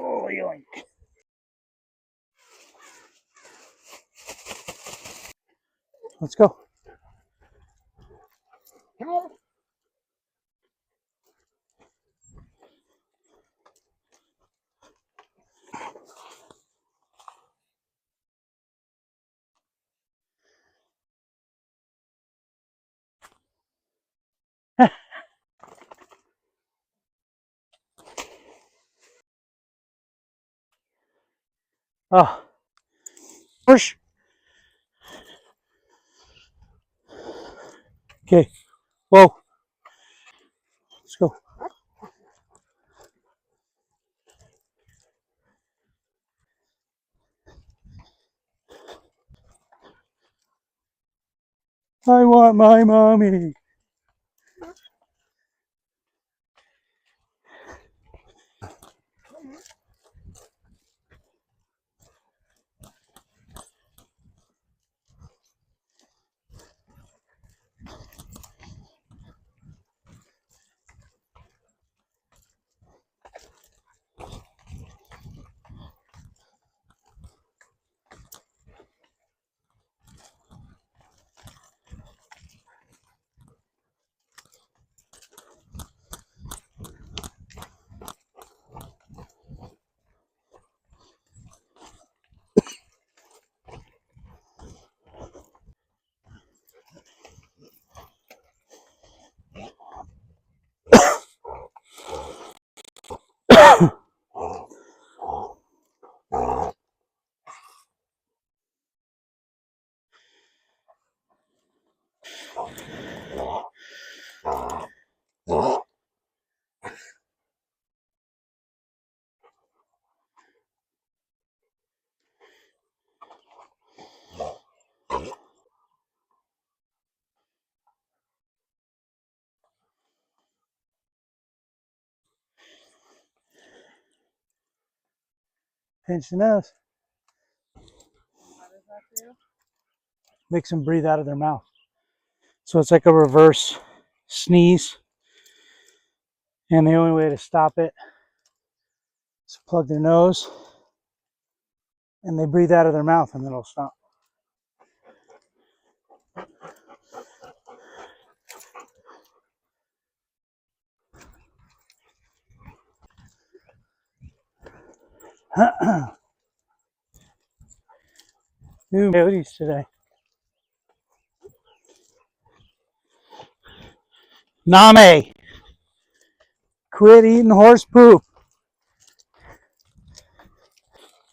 Oh, yoink. Let's go. Oh, push. Okay. Whoa. Let's go. I want my mommy. Pinch the nose. Makes them breathe out of their mouth. So it's like a reverse sneeze. And the only way to stop it is to plug their nose and they breathe out of their mouth and then it'll stop. New coyotes today. Name. Quit eating horse poop.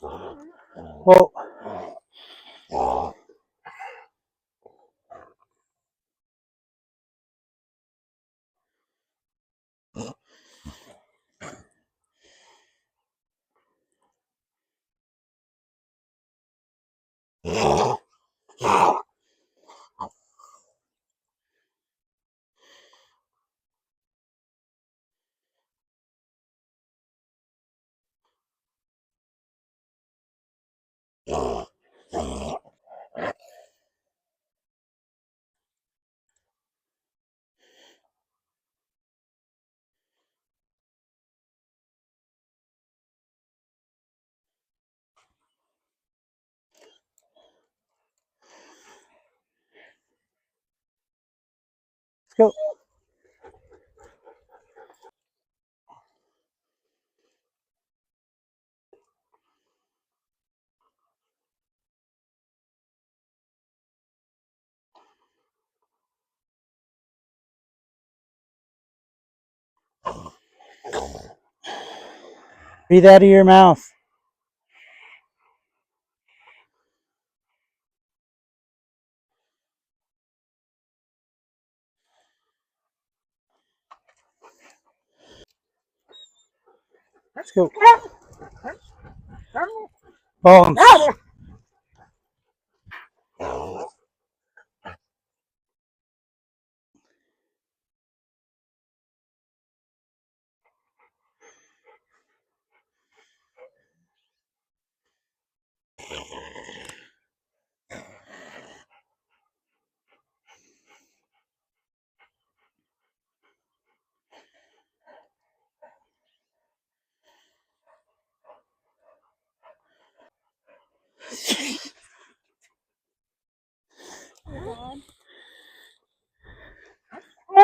Well, let's go. Breathe out of your mouth. Let's go. Bones.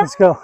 Let's go.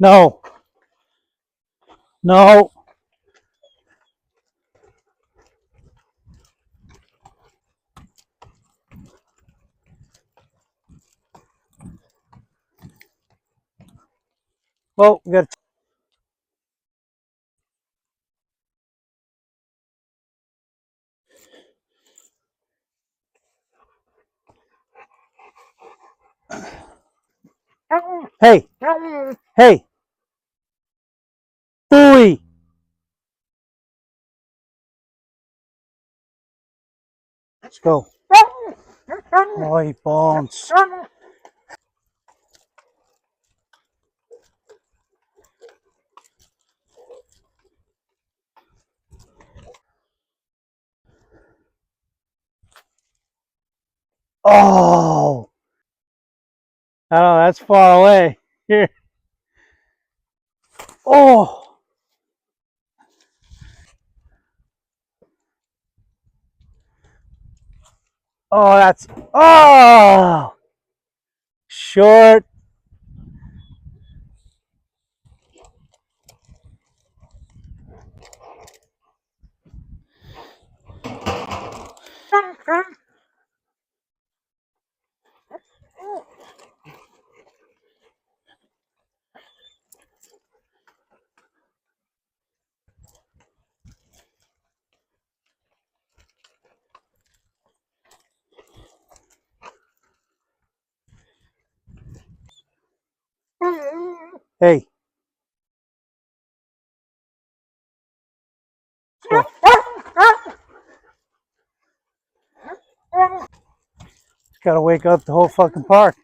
No. No. Well, we got. Hey. Hey. Boy. Let's go. Oh, he bones. Oh. Oh, that's far away. Here. Oh. Oh, that's. Oh. Short. Hey. Go. Got to wake up the whole fucking park.